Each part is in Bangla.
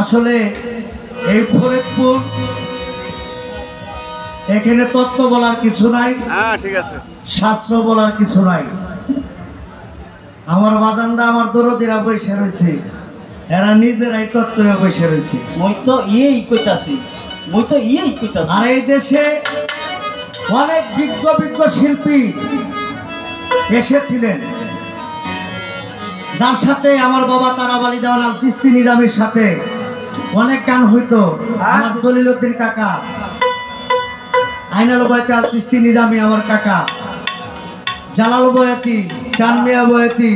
আসলে এই ফরিদপুর এখানে তত্ত্ব বলার কিছু নাই, ঠিক আছে, শাস্ত্র বলার কিছু নাই। আমার বাজানরা আমার দরদিরা বসে রয়েছে, এরা নিজেরাই তত্ত্ব বসে রয়েছে। আর এই দেশে অনেক বিজ্ঞ বিজ্ঞ শিল্পী এসেছিলেন, যার সাথে আমার বাবা তারাবালি দেওয়ান আল চিশতি নিজামীর সাথে অনেক গান হইতো। আমার দলিলউদ্দিন কাকা, আইনাল বয়াতি আল চিশতি নিজামী আমার কাকা, জালাল বয়াতি, চানমিয়া বয়াতি,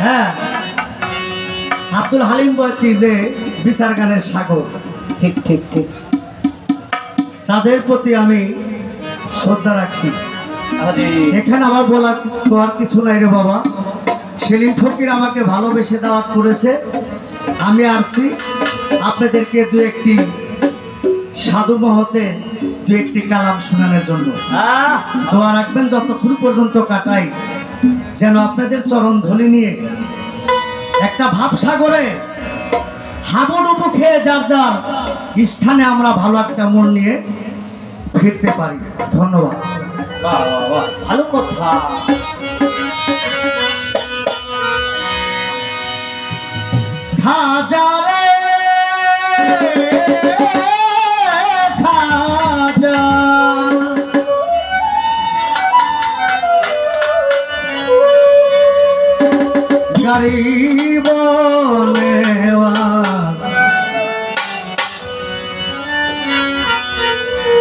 হ্যাঁ, আব্দুল হালিম বয়াতি, যে বিচার গানের সাগর। ঠিক ঠিক ঠিক, তাদের প্রতি আমি শ্রদ্ধা রাখি। এখানে আমার বলার কিছু নাই রে বাবা। সেলিম ফকির আমাকে ভালোবেসে দাওয়াত করেছে, আমি আসছি আপনাদেরকে দু একটি সাধু মহতে দু একটি কালাম শোনানোর জন্য। দোয়া রাখবেন যতক্ষণ পর্যন্ত কাটাই, যেন আপনাদের চরণ ধলি নিয়ে একটা ভাবসাগরে হাবুডুবু খেয়ে যার যার স্থানে আমরা ভালো একটা মন নিয়ে ফিরতে পারি। ধন্যবাদ। ভালো কথা। খাজা রে খাজা, গরিব নেওয়াজ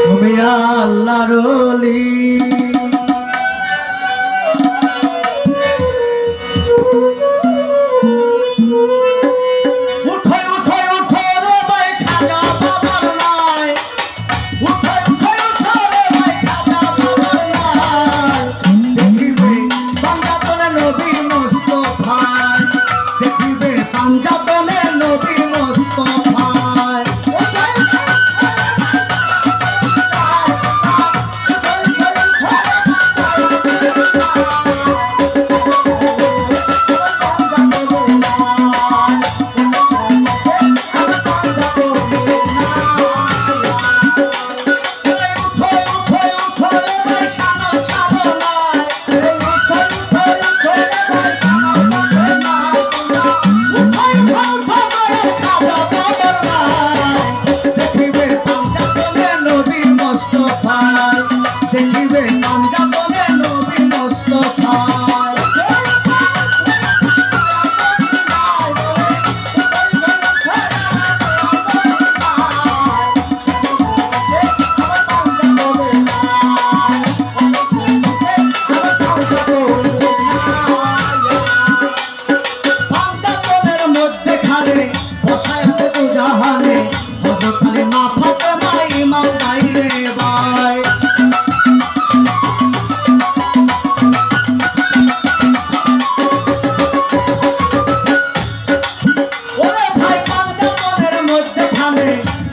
তুমি আল্লাহর ওলি।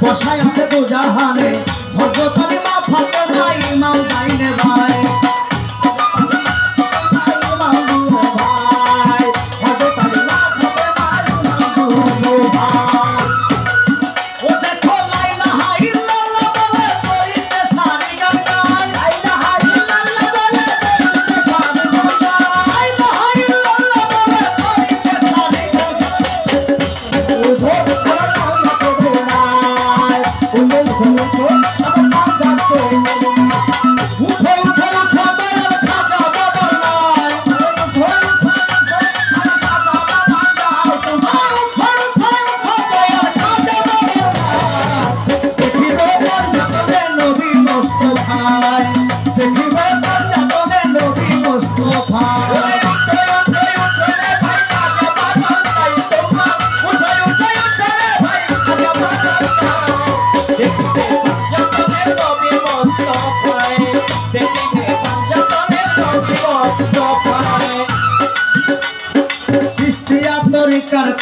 বসায় আছে তো জাহানে হযরত আলী মা ফাতেমা ইমাম গাইনে ভাই।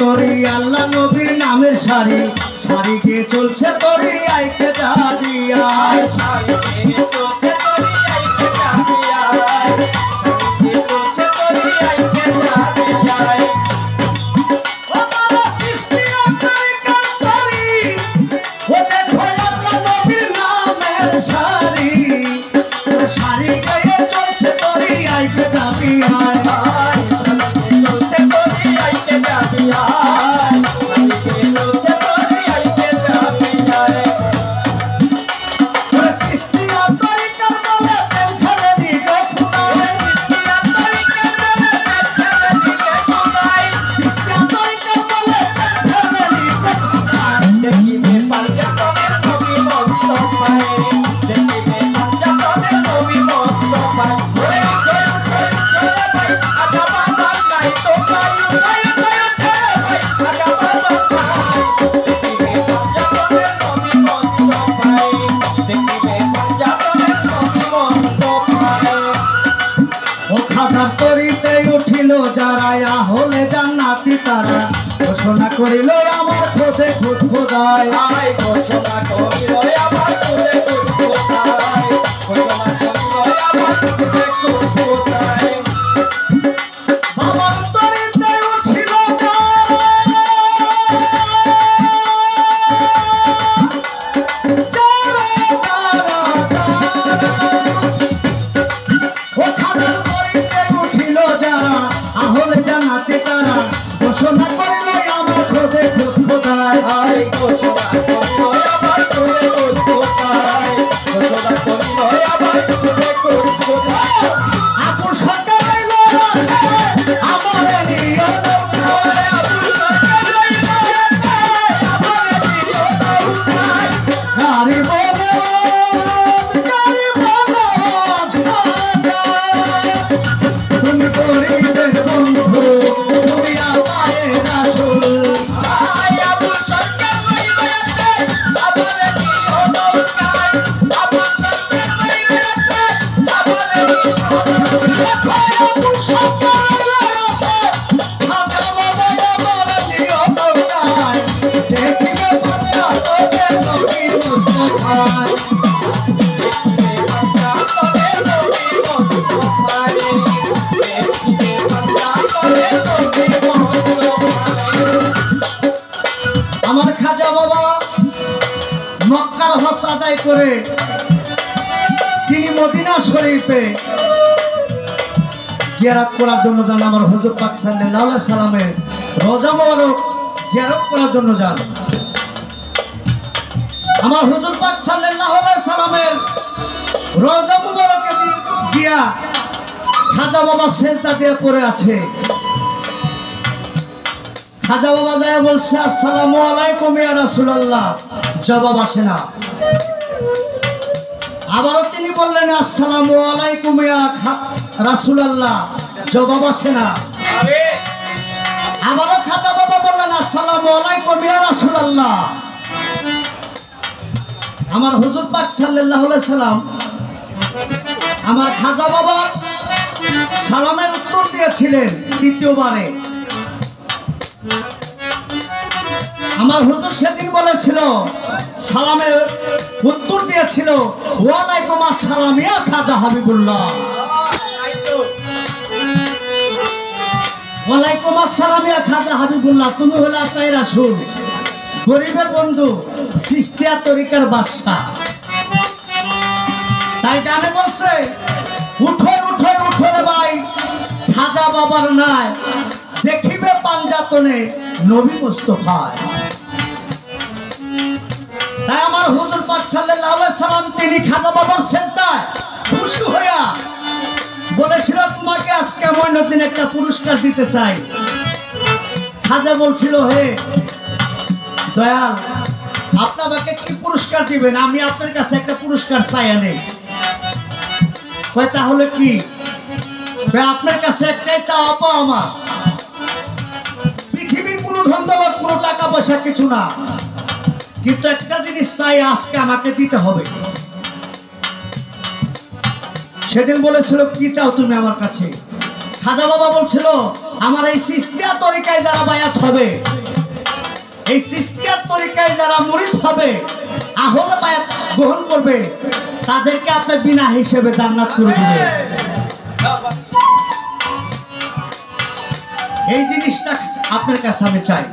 তরি আল্লাহ নবীর নামের সারি সারি গিয়ে চলছে তরি আইকে দাদিয়া ও বাবা সৃষ্টি ঘোষণা করিল আমার খোদে খুদ খোদায় ঘোষণা করিল আমার খুদে খুদ খোদায় ঘোষণা করিল আমার খুদে খুদ খোদায় বাবার তরিতে উঠিল উঠিল যারা আহলে জান্নাতে তারা ঘোষণা করিল আমার খোদে খুদ খোদায় ঘোষণা করিল আমার খুদে খুদ খোদায় ঘোষণা করিল আমার খুদে খুদ খোদায় আবু সরকার আইল আমার নিয়ত গারি বনবাস তুমি করিবেন বন্ধু তুমি আমায় রাসূল আবু সরকার রইবাতে আমারে দিও নৌকায় আবু সরকার রইবাতে আমারে দিও আবু সরকার আসে হাতে বাবা আমার নিয়ত নৌকায় দেখিবে বাবা তোকে নবী মুস্তাফায় আমার খাজা বাবা মক্কার হজ আদায় করে তিনি মদিনা শরীফে জিয়ারত করার জন্য যান। আমার হুজুর পাক সাল্লাল্লাহু আলাইহি সাল্লামের রওজা মোবারক জিয়ারত করার জন্য যান। আমার হুজুর পাক সাল্লাল্লাহু আলাইহি সাল্লামের রওজা মোবারকে গিয়া খাজা বাবা সেজদা দিয়ে পড়ে আছে। খাজা বাবা যায় বলছে আসসালামু আলাইকুম ইয়া রাসূলুল্লাহ, জবাব আসে না। আবারও তিনি বললেন আসসালামু আলাইকুম ইয়া রাসূলুল্লাহ, জবাব আসে না। আবারও খাজা বাবা বললেন আসসালামু আলাইকুম ইয়া রাসূলুল্লাহ। আমার হুজুর পাক সাল্লাল্লাহু আলাইহি সাল্লাম আমার খাজা বাবার সালামের উত্তর দিয়েছিলেন তৃতীয়বারে। আমার হুজুর সেদিন বলেছিল, সালামের উত্তর দিয়েছিল ওয়ালাইকুম আসসালাম ইয়া খাজা হাবিবুল্লাহ। ওয়ালাইকুম আসসালাম ইয়া খাজা হাবিবুল্লাহ, তুমি হলে আতাই রাসূল, গরিবের বন্ধু, চিশতিয়া তরিকার বাদশা। তাই গানে বলছে উঠো উঠো উঠো রে ভাই, খাজা বাবার নাই দেখিবে পাঞ্জাতনে নবী মুস্তাফায়। তাই আমার হুজুর পাক সাল্লাল্লাহু আলাইহি সাল্লাম তিনি খাজা বাবার সেজদায় খুশি হইয়া বলেছিল তোমাকে আজকে মঈনুদ্দিন একটা পুরস্কার দিতে চাই। খাজা বলছিল হে দয়াল, আপনি আমাকে কি পুরস্কার দিবেন? আমি আপনার কাছে একটা পুরস্কার চাই নেই। কয় তাহলে কি? আপনার কাছে একটাই চাওয়া পাওয়া আমার, পৃথিবীর কোনো ধন দৌলত কোনো টাকা পয়সা কিছু না, কিন্তু একটা জিনিস চাই আজকে আমাকে দিতে হবে। সেদিন বলেছিল কি চাও তুমি আমার কাছে? খাজা বাবা বলছিল আমার এই চিশতিয়া তরিকায় যারা বায়াত হবে, এই চিশতিয়া তরিকায় যারা মুরিদ হবে, আহলে বায়াত গ্রহণ করবে, তাদেরকে আপনি বিনা হিসেবে জান্নাত করে দিবেন। এই জিনিসটা আপনার কাছে আমি চাই।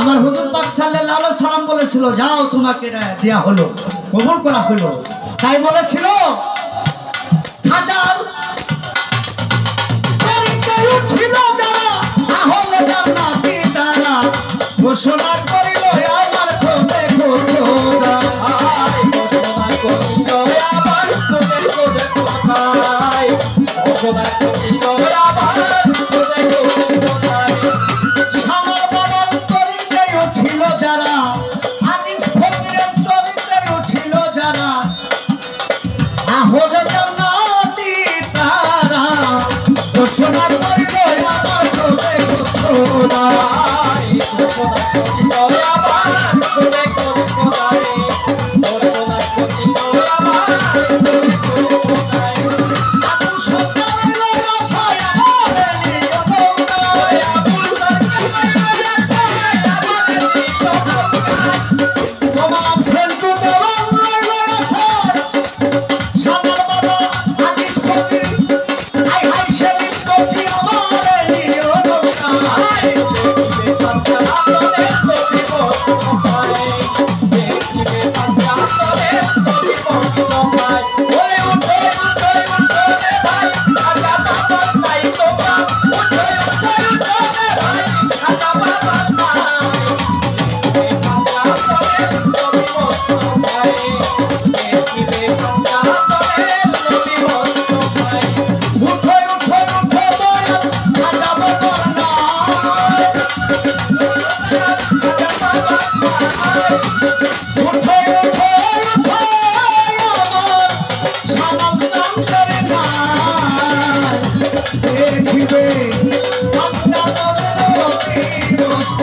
আমার হুজুর পাক সাল্লাল্লাহু আলাইহি সাল্লাম বলেছিল যাও তোমাকে দেয়া হলো, কবুল করা হলো। তাই বলেছিল হাজার তরিকায় উঠিল যারা আহলে জান্নাতি তারা ঘোষণা করিল আমার খোদে খোদা। ঘোষণা করিল আমার খুদে খুদ খোদায় ঘোষণা করিল আমার খুদে খুদ খোদায় সামার বাবার তরিকায় উঠিল যারা, আজিজ ফকিরের চরিত্রে উঠিল যারা, আহলে জান্নাতি তারা ঘোষণা করিল আমার খোদে খোদা। ঘোষণা করিল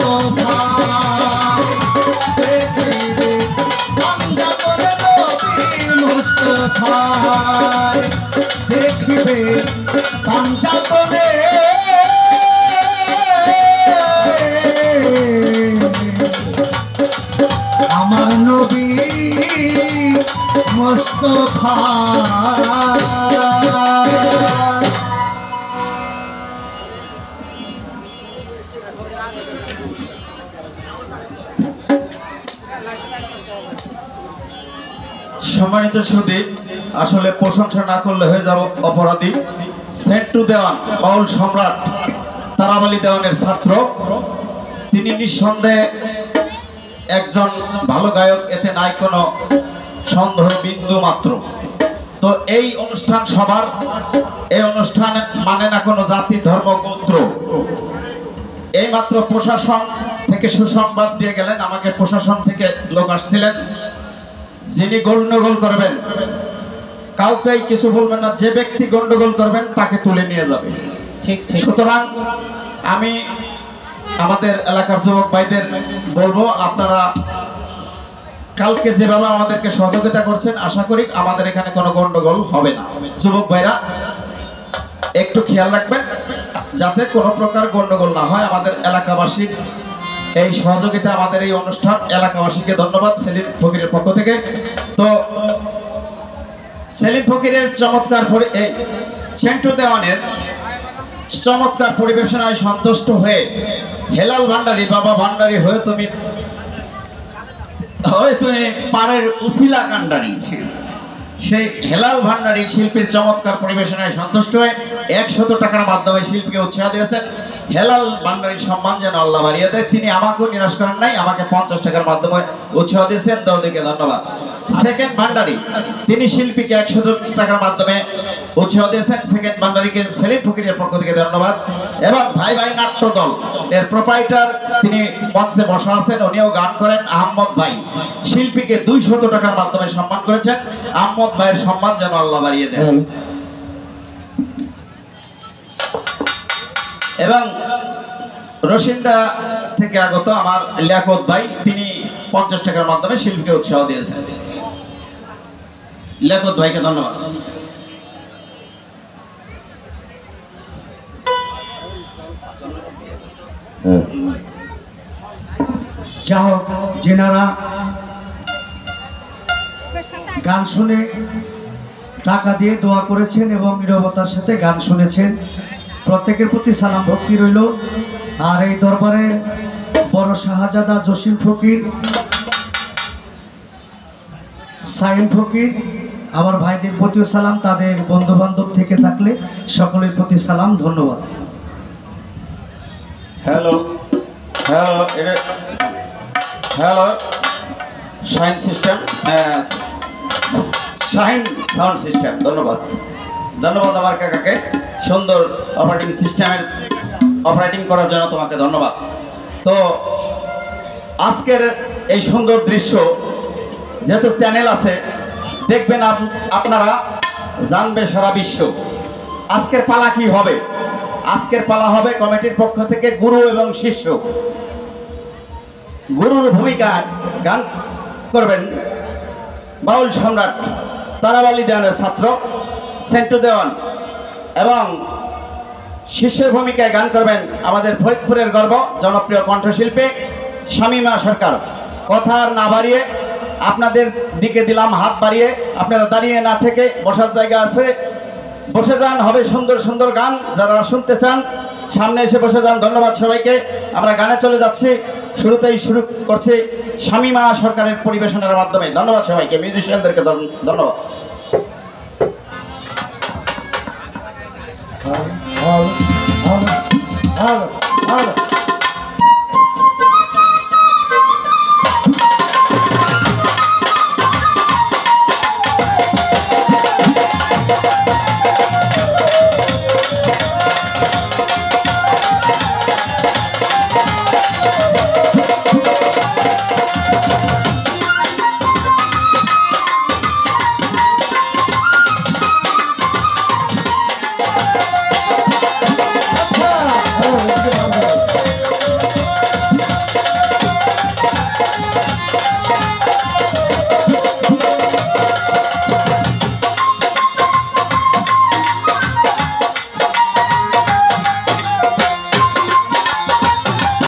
মোস্তফায় দেখিবে পাঞ্জাতনে নবী মোস্তফায় দেখিবে পাঞ্জাতনে আমার নবী মোস্তফা। সম্মানিত সুধী, আসলে প্রশংসা না করলে হয়ে যাব অপরাধী। সেন্টু দেওয়ান বাউল সম্রাট তারাবালী দেওয়ানের ছাত্র, তিনি নিঃসন্দেহে একজন ভালো গায়ক, এতে নাই কোনো সন্দেহ বিন্দু মাত্র। তো এই অনুষ্ঠান সবার, এই অনুষ্ঠান মানে না কোনো জাতি ধর্ম গোত্র। এই মাত্র প্রশাসন থেকে সুসংবাদ দিয়ে গেলেন, আমাকে প্রশাসন থেকে লোক আসছিলেন, যিনি গন্ডগোল করবেন কাউকেই কিছু বলবেন না, যে ব্যক্তি গন্ডগোল করবেন তাকে তুলে নিয়ে যাবে। ঠিক ঠিক। সুতরাং আমি আমাদের এলাকার যুবক ভাইদের বলবো, আপনারা কালকে যেভাবে আমাদেরকে সহযোগিতা করছেন, আশা করি আমাদের এখানে কোনো গন্ডগোল হবে না। যুবক ভাইরা একটু খেয়াল রাখবেন যাতে কোনো প্রকার গন্ডগোল না হয়। আমাদের এলাকাবাসীর এই সহযোগিতা, আমাদের এই অনুষ্ঠান, এলাকাবাসীকে ধন্যবাদ সেলিম ফকিরের পক্ষ থেকে। তো সেলিম ফকিরের চমৎকার এই সেন্টু দেওয়ানের চমৎকার পরিবেশনায় সন্তুষ্ট হয়ে হেলাল ভান্ডারী, বাবা ভান্ডারী হয়ে তুমি পারের উসিলা কান্ডারি, সেই হেলাল ভান্ডারী শিল্পীর চমৎকার পরিবেশনায় সন্তুষ্ট হয়ে 100 টাকার মাধ্যমে শিল্পীকে উৎসাহ দিয়েছেন। হেলাল ভান্ডারীর সম্মান যেন আল্লাহ বাড়িয়ে দেয়। তিনি আমাকেও নিরাশ করেন নাই, আমাকে 50 টাকার মাধ্যমে উৎসাহ দিয়েছেন, দৌদিকে ধন্যবাদ। সেকেন্ড ভান্ডারী, তিনি শিল্পীকে 100 টাকার মাধ্যমে উৎসাহ দিয়েছেন। সেকেন্ড ভান্ডারীকে সেলিম ফকিরের পক্ষ থেকে ধন্যবাদ। এবং ভাই ভাই নাট্য দল এর প্রোপাইটার, তিনি মঞ্চে বসা আছেন, উনিও গান করেন, আহমদ ভাই শিল্পীকে 200 টাকার মাধ্যমে সম্মান করেছেন। আহমদ ভাইয়ের সম্মান যেন আল্লাহ বাড়িয়ে দেন। এবং রশিন্দা থেকে আগত আমার লিয়াকত ভাই, তিনি 50 টাকার মাধ্যমে শিল্পীকে উৎসাহ দিয়েছেন। লিয়াকত ভাইকে ধন্যবাদ। যা হোক, যেনারা গান শুনে টাকা দিয়ে দোয়া করেছেন এবং নীরবতার সাথে গান শুনেছেন, প্রত্যেকের প্রতি সালাম ভক্তি রইল। আর এই দরবারের বড় শাহজাদা জসিম ফকির, সাইম ফকির, আমার ভাইদের প্রতিও সালাম, তাদের বন্ধু বান্ধব থেকে থাকলে সকলের প্রতি সালাম, ধন্যবাদ। হ্যালো হ্যালো, এটা hello shine system, shine sound system, ধন্যবাদ। ধন্যবাদ আমার কাকাকে সুন্দর অপারেটিং সিস্টেমের অপারেটিং করার জন্য, তোমাকে ধন্যবাদ। তো আজকের এই সুন্দর দৃশ্য যেহেতু চ্যানেল আছে, দেখবেন আপনারা, জানবে সারা বিশ্ব। আজকের পালা কি হবে? আজকের পালা হবে কমিটির পক্ষ থেকে গুরু এবং শিষ্য। গুরুর ভূমিকায় গান করবেন বাউল সম্রাট তারাবালী দেওয়ানের ছাত্র সেন্টু দেওয়ান, এবং শিষ্যের ভূমিকায় গান করবেন আমাদের ফরিদপুরের গর্ব জনপ্রিয় কণ্ঠশিল্পী শামীমা সরকার। কথা আর না বাড়িয়ে আপনাদের দিকে দিলাম হাত বাড়িয়ে, আপনারা দাঁড়িয়ে না থেকে বসার জায়গা আছে, বসে যান। হবে সুন্দর সুন্দর গান, যারা শুনতে চান সামনে এসে বসে যান। ধন্যবাদ সবাইকে। আমরা গানে চলে যাচ্ছি, শুরুতেই শুরু করছি শামীমা সরকারের পরিবেশনের মাধ্যমে। ধন্যবাদ সবাইকে, মিউজিশিয়ানদেরকে ধন্যবাদ।